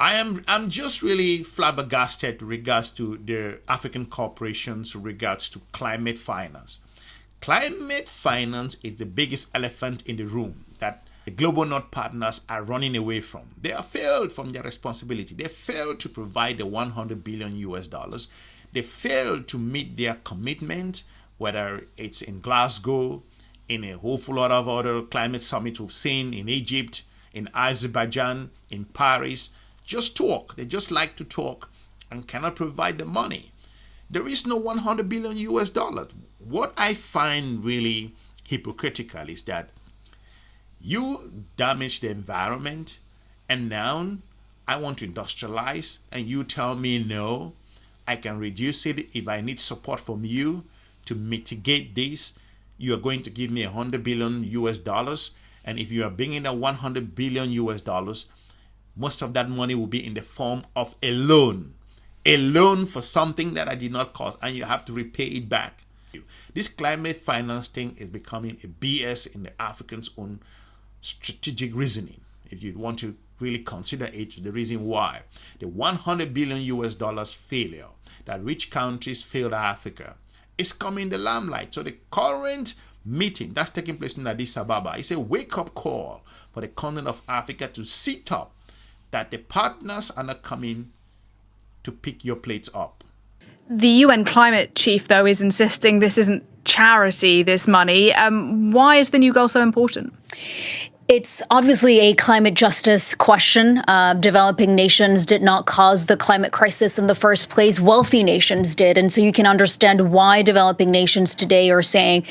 I'm just really flabbergasted in regards to the African corporations in regards to climate finance. Climate finance is the biggest elephant in the room that the global North partners are running away from. They have failed from their responsibility. They failed to provide the 100 billion US dollars. They failed to meet their commitment, whether it's in Glasgow, in a whole lot of other climate summits we've seen in Egypt, in Azerbaijan, in Paris. Just talk. They just like to talk and cannot provide the money. There is no 100 billion US dollars. What I find really hypocritical is that you damage the environment and now I want to industrialize and you tell me no, I can reduce it if I need support from you to mitigate this. You are going to give me 100 billion US dollars, and if you are bringing that 100 billion US dollars, most of that money will be in the form of a loan for something that I did not cost, and you have to repay it back. This climate finance thing is becoming a BS in the Africans' own strategic reasoning. If you want to really consider it, the reason why the 100 billion US dollars failure that rich countries failed Africa is coming in the limelight. So the current meeting that's taking place in Addis Ababa is a wake-up call for the continent of Africa to sit up, that the partners are not coming to pick your plates up. The UN climate chief, though, is insisting this isn't charity, this money. Why is the new goal so important? It's obviously a climate justice question. Developing nations did not cause the climate crisis in the first place. Wealthy nations did. And so you can understand why developing nations today are saying,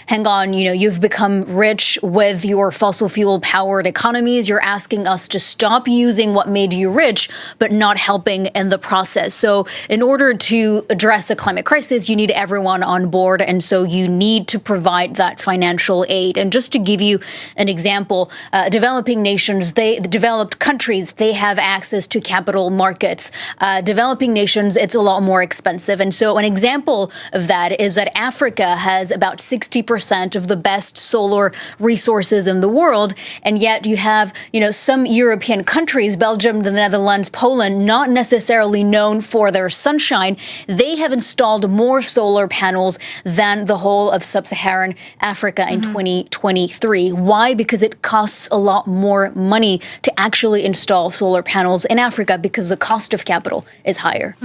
hang on, you've become rich with your fossil fuel powered economies. You're asking us to stop using what made you rich, but not helping in the process. So in order to address the climate crisis, you need everyone on board. And so you need to provide that financial aid. And just to give you an example, developing nations, the developed countries, they have access to capital markets. Developing nations, it's a lot more expensive. And so an example of that is that Africa has about 60% of the best solar resources in the world. And yet you have, some European countries, Belgium, the Netherlands, Poland, not necessarily known for their sunshine. They have installed more solar panels than the whole of sub-Saharan Africa in 2023. Why? Because it costs a lot more money to actually install solar panels in Africa because the cost of capital is higher.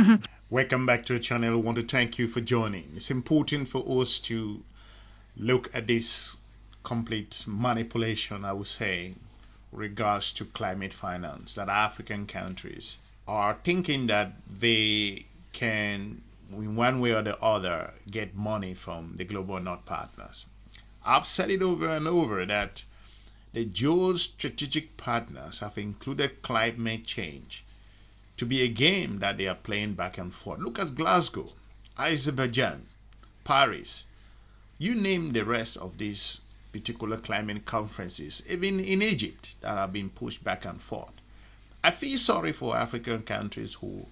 Welcome back to the channel. I want to thank you for joining. It's important for us to look at this complete manipulation, I would say, regards to climate finance, that African countries are thinking that they can, in one way or the other, get money from the global North partners. I've said it over and over that the geostrategic partners have included climate change to be a game that they are playing back and forth. Look at Glasgow, Azerbaijan, Paris. You name the rest of these particular climate conferences, even in Egypt, that have been pushed back and forth. I feel sorry for African countries who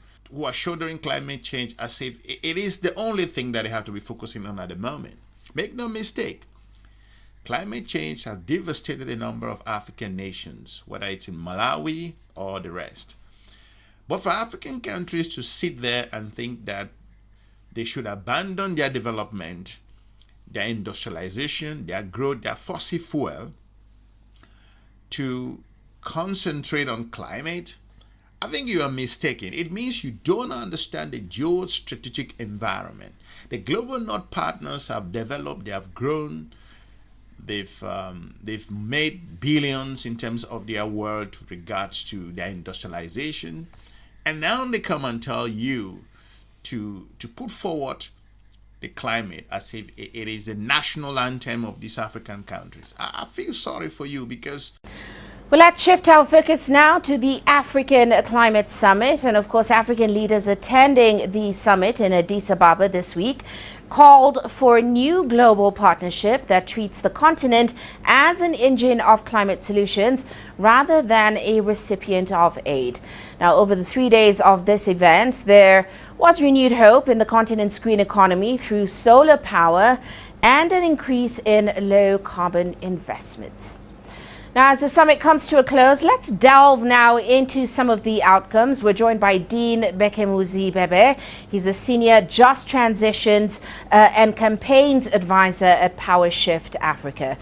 are shouldering climate change as if it is the only thing that they have to be focusing on at the moment. Make no mistake, climate change has devastated a number of African nations, whether it's in Malawi or the rest. But for African countries to sit there and think that they should abandon their development, their industrialization, their growth, their fossil fuel, to concentrate on climate, I think you are mistaken. It means you don't understand the geostrategic environment. The global North partners have developed, they have grown, they've made billions in terms of their world with regards to their industrialization, and now they come and tell you to put forward the climate as if it is the national anthem of these African countries. I feel sorry for you because... Well, let's shift our focus now to the African Climate Summit. And of course, African leaders attending the summit in Addis Ababa this week called for a new global partnership that treats the continent as an engine of climate solutions rather than a recipient of aid. Now, over the 3 days of this event, there was renewed hope in the continent's green economy through solar power and an increase in low carbon investments. Now, as the summit comes to a close, let's delve now into some of the outcomes. We're joined by Dean Bekemuzi Bebe. He's a senior Just Transitions and Campaigns Advisor at Power Shift Africa.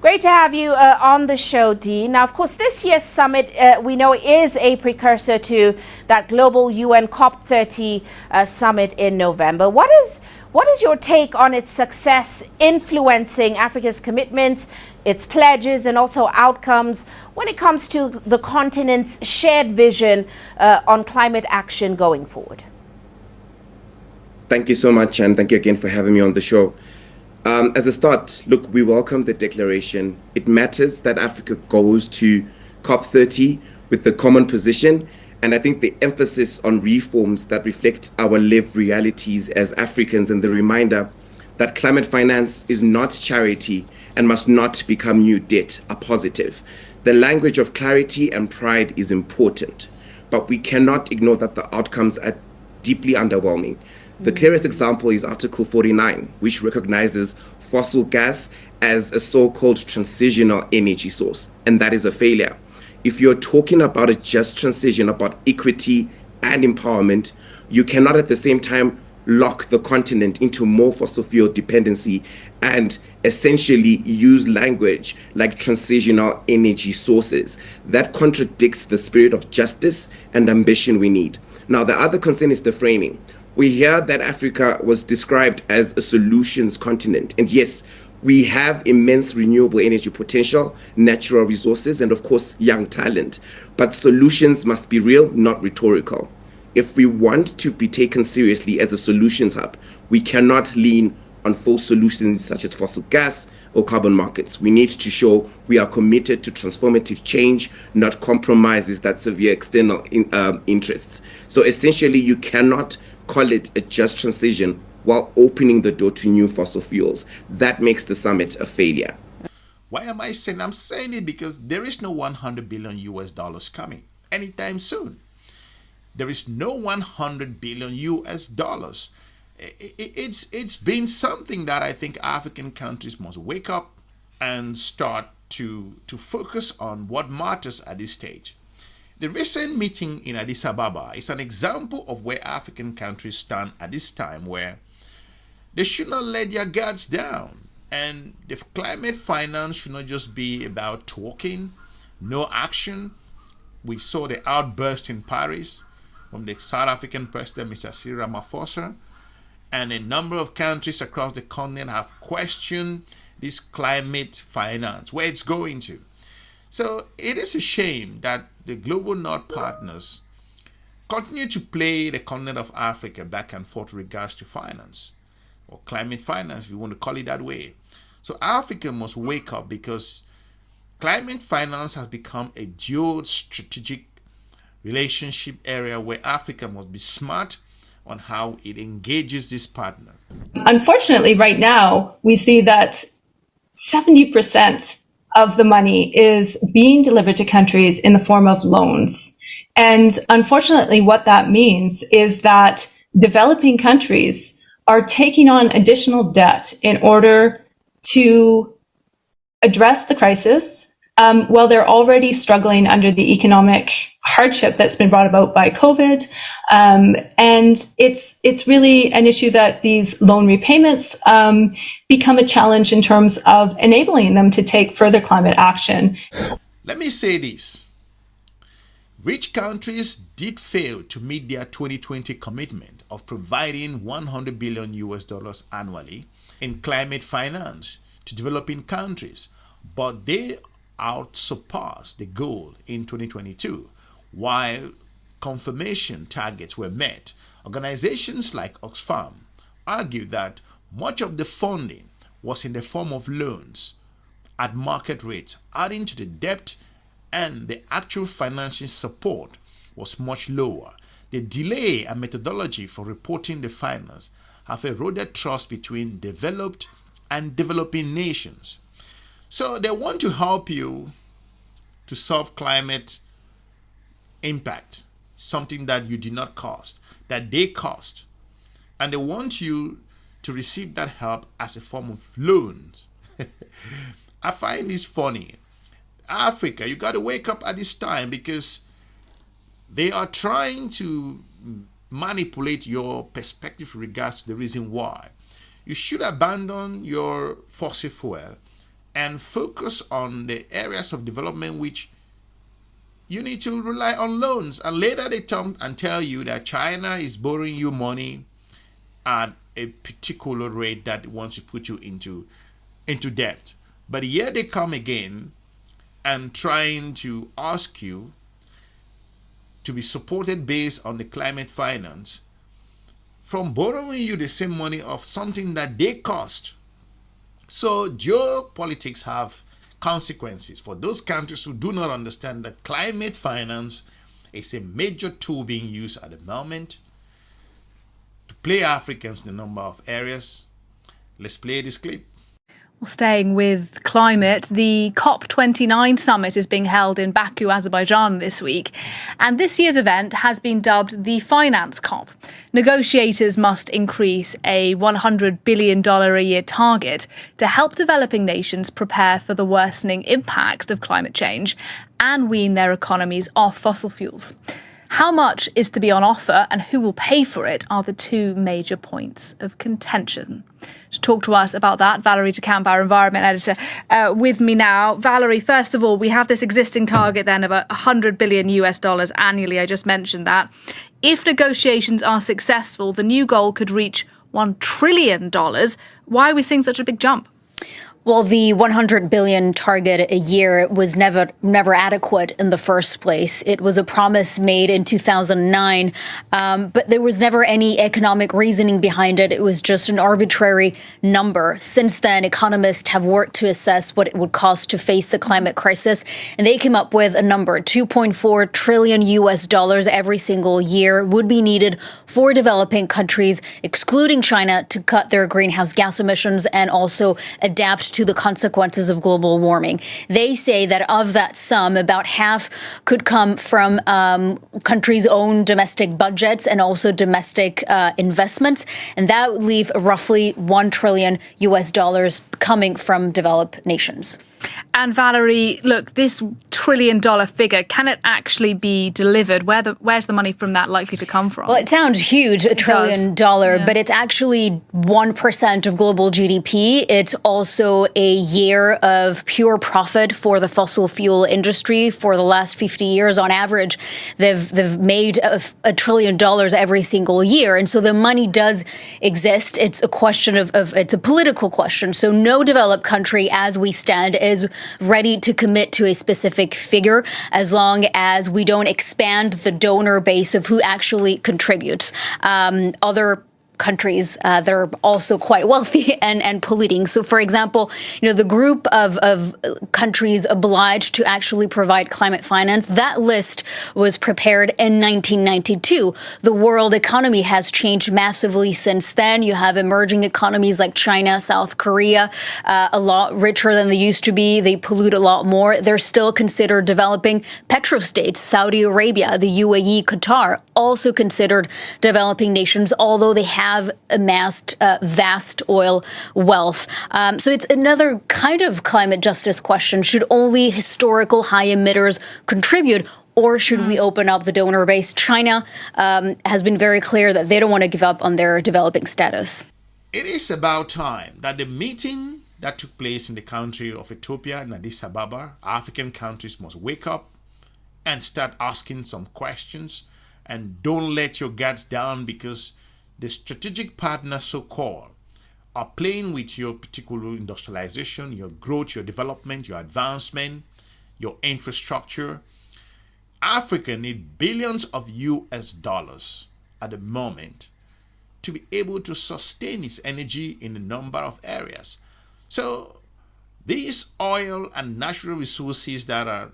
Great to have you on the show, Dean. Now, of course, this year's summit, we know, is a precursor to that global UN COP30 summit in November. What is your take on its success influencing Africa's commitments, its pledges, and also outcomes when it comes to the continent's shared vision on climate action going forward? Thank you so much, and thank you again for having me on the show. As a start, look, we welcome the declaration. It matters that Africa goes to COP30 with a common position, and I think the emphasis on reforms that reflect our lived realities as Africans and the reminder that climate finance is not charity and must not become new debt are positive. The language of clarity and pride is important, but we cannot ignore that the outcomes are deeply underwhelming. The clearest example is Article 49, which recognizes fossil gas as a so-called transitional energy source, and that is a failure. If you're talking about a just transition, about equity and empowerment, you cannot at the same time lock the continent into more fossil fuel dependency and essentially use language like transitional energy sources. That contradicts the spirit of justice and ambition we need. Now, the other concern is the framing. We hear that Africa was described as a solutions continent. And yes, we have immense renewable energy potential, natural resources, and of course, young talent. But solutions must be real, not rhetorical. If we want to be taken seriously as a solutions hub, we cannot lean on false solutions such as fossil gas or carbon markets. We need to show we are committed to transformative change, not compromises that severe external interests. So essentially, you cannot call it a just transition while opening the door to new fossil fuels. That makes the summit a failure. Why am I saying? I'm saying it because there is no 100 billion US dollars coming anytime soon. There is no 100 billion US dollars. It's been something that I think African countries must wake up and start to focus on what matters at this stage. The recent meeting in Addis Ababa is an example of where African countries stand at this time, where they should not let their guards down. And the climate finance should not just be about talking, no action. We saw the outburst in Paris from the South African president, Mr. Cyril Ramaphosa, and a number of countries across the continent have questioned this climate finance, where it's going to. So it is a shame that the global North partners continue to play the continent of Africa back and forth with regards to finance, or climate finance, if you want to call it that way. So Africa must wake up, because climate finance has become a geostrategic relationship area where Africa must be smart on how it engages this partner. Unfortunately, right now, we see that 70% of the money is being delivered to countries in the form of loans. And unfortunately, what that means is that developing countries are taking on additional debt in order to address the crisis, while they're already struggling under the economic hardship that's been brought about by COVID. And it's really an issue that these loan repayments become a challenge in terms of enabling them to take further climate action. Let me say this. Rich countries did fail to meet their 2020 commitment of providing 100 billion US dollars annually in climate finance to developing countries, but they outsurpassed the goal in 2022. While confirmation targets were met, organizations like Oxfarm argue that much of the funding was in the form of loans at market rates, adding to the debt, and the actual financial support was much lower. The delay and methodology for reporting the finance have eroded trust between developed and developing nations. So they want to help you to solve climate impact, something that you did not cost, that they cost. And they want you to receive that help as a form of loans. I find this funny. Africa, you got to wake up at this time, because they are trying to manipulate your perspective regards to the reason why. You should abandon your fossil fuel and focus on the areas of development which you need to rely on loans. And later they come and tell you that China is borrowing you money at a particular rate that wants to put you into debt. But here they come again and trying to ask you to be supported based on the climate finance from borrowing you the same money of something that they cost. So geopolitics have consequences for those countries who do not understand that climate finance is a major tool being used at the moment to play Africans in a number of areas. Let's play this clip. Staying with climate, the COP29 summit is being held in Baku, Azerbaijan this week. And this year's event has been dubbed the Finance COP. Negotiators must increase a $100 billion a year target to help developing nations prepare for the worsening impacts of climate change and wean their economies off fossil fuels. How much is to be on offer and who will pay for it are the two major points of contention. To talk to us about that, Valerie de Camp, our environment editor, with me now. Valerie, first of all, we have this existing target then of $100 billion annually. I just mentioned that. If negotiations are successful, the new goal could reach $1 trillion. Why are we seeing such a big jump? Well, the 100 billion target a year was never adequate in the first place. It was a promise made in 2009, but there was never any economic reasoning behind it. It was just an arbitrary number. Since then, economists have worked to assess what it would cost to face the climate crisis, and they came up with a number: $2.4 trillion every single year would be needed for developing countries, excluding China, to cut their greenhouse gas emissions and also adapt to the consequences of global warming. They say that of that sum, about half could come from countries' own domestic budgets and also domestic investments, and that would leave roughly $1 trillion coming from developed nations. And Valerie, look, this $1 trillion figure, can it actually be delivered? Where's the money from that likely to come from? Well, it sounds huge, $1 trillion, but it's actually 1% of global GDP. It's also a year of pure profit for the fossil fuel industry. For the last 50 years, on average, they've made $1 trillion every single year. And so the money does exist. It's a question of it's a political question. So no developed country, as we stand, is ready to commit to a specific figure as long as we don't expand the donor base of who actually contributes. Other countries that are also quite wealthy and polluting. So, for example, the group of countries obliged to actually provide climate finance, that list was prepared in 1992. The world economy has changed massively since then. You have emerging economies like China, South Korea, a lot richer than they used to be. They pollute a lot more. They're still considered developing. Petrostates, Saudi Arabia, the UAE, Qatar, also considered developing nations, although they have amassed vast oil wealth. So it's another kind of climate justice question. Should only historical high emitters contribute, or should we open up the donor base? China has been very clear that they don't want to give up on their developing status. It is about time that the meeting that took place in the country of Ethiopia and Addis Ababa, African countries must wake up and start asking some questions, and don't let your guards down, because the strategic partners, so-called, are playing with your particular industrialization, your growth, your development, your advancement, your infrastructure. Africa needs billions of US dollars at the moment to be able to sustain its energy in a number of areas. So these oil and natural resources that are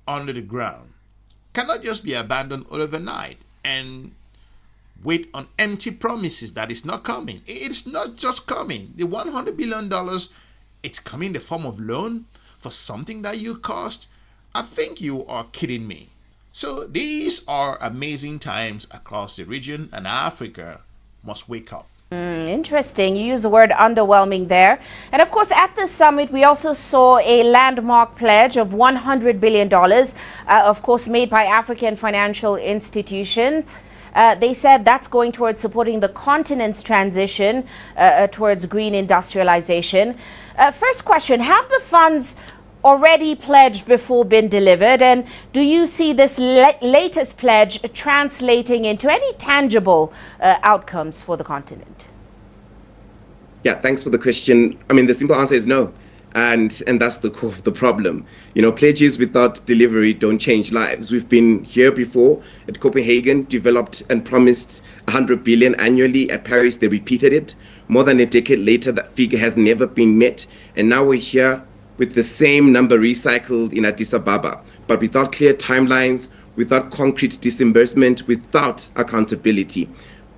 under the ground cannot just be abandoned overnight and wait on empty promises that it's not coming. It's not just coming. The $100 billion, it's coming in the form of loan for something that you cost. I think you are kidding me. So these are amazing times across the region, and Africa must wake up. Interesting. You use the word underwhelming there. And of course, at this summit, we also saw a landmark pledge of $100 billion, of course, made by African financial institutions. They said that's going towards supporting the continent's transition towards green industrialization. First question, have the funds already pledged before been delivered? And do you see this latest pledge translating into any tangible outcomes for the continent? Yeah, thanks for the question. I mean, the simple answer is no. And that's the core of the problem. You know, pledges without delivery don't change lives. We've been here before at Copenhagen, developed and promised 100 billion annually. At Paris, they repeated it. More than a decade later, that figure has never been met. And now we're here with the same number recycled in Addis Ababa, but without clear timelines, without concrete disbursement, without accountability.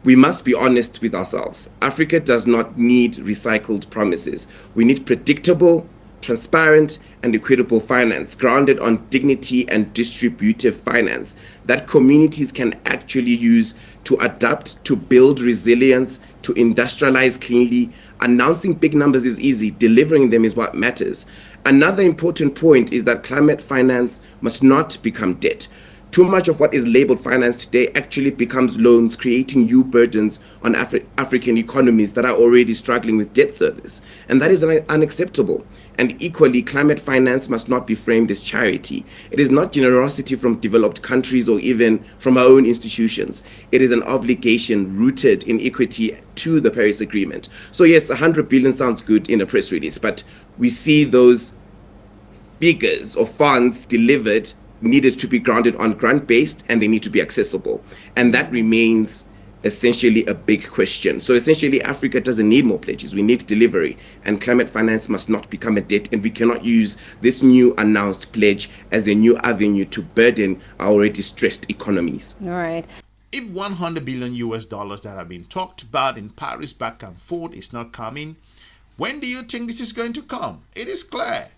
We must be honest with ourselves. Africa does not need recycled promises. We need predictable, transparent, and equitable finance grounded on dignity and distributive finance that communities can actually use to adapt, to build resilience, to industrialize cleanly. Announcing big numbers is easy, delivering them is what matters. Another important point is that climate finance must not become debt. Too much of what is labeled finance today actually becomes loans, creating new burdens on African economies that are already struggling with debt service. And that is unacceptable. And equally, climate finance must not be framed as charity. It is not generosity from developed countries or even from our own institutions. It is an obligation rooted in equity to the Paris Agreement. So yes, 100 billion sounds good in a press release, but we see those figures or funds delivered needed to be grounded on grant-based, and they need to be accessible. And that remains essentially a big question. So essentially, Africa doesn't need more pledges. We need delivery. And climate finance must not become a debt, and we cannot use this new announced pledge as a new avenue to burden our already stressed economies. All right. If 100 billion US dollars that have been talked about in Paris back and forth is not coming, when do you think this is going to come? It is clear.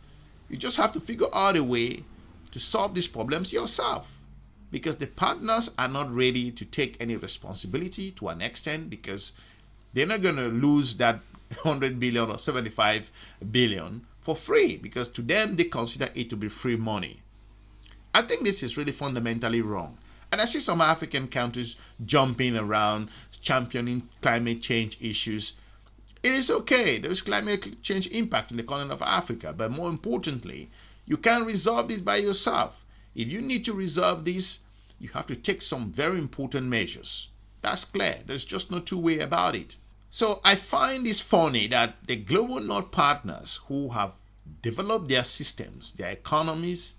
You just have to figure out a way to solve these problems yourself, because the partners are not ready to take any responsibility to an extent, because they're not going to lose that 100 billion or 75 billion for free, because to them they consider it to be free money. I think this is really fundamentally wrong. And I see some African countries jumping around championing climate change issues. It is okay. There is climate change impact in the continent of Africa, but more importantly, you can't resolve this by yourself. If you need to resolve this, you have to take some very important measures. That's clear. There's just no two way about it. So I find this funny that the global North partners who have developed their systems, their economies,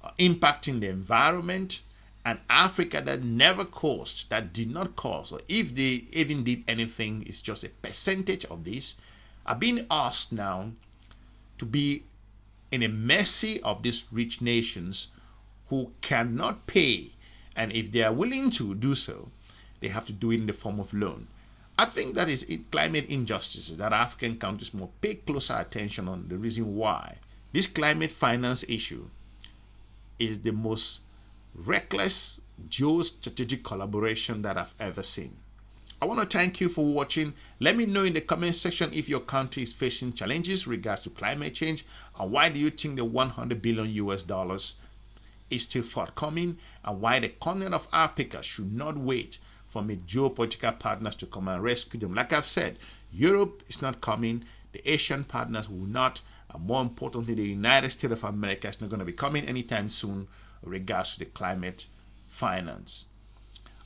are impacting the environment, and Africa that never caused, that did not cause, or if they even did anything, it's just a percentage of this, are being asked now to be in a mercy of these rich nations who cannot pay, and if they are willing to do so, they have to do it in the form of loan. I think that is climate injustices that African countries must pay closer attention on. The reason why this climate finance issue is the most reckless geostrategic collaboration that I've ever seen. I want to thank you for watching. Let me know in the comment section if your country is facing challenges regards to climate change, and why do you think the 100 billion US dollars is still forthcoming, and why the continent of Africa should not wait for its geopolitical partners to come and rescue them. Like I've said, Europe is not coming, the Asian partners will not, and more importantly, the United States of America is not going to be coming anytime soon regards to the climate finance.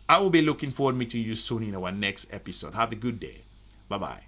I will be looking forward to meeting you soon in our next episode. Have a good day. Bye-bye.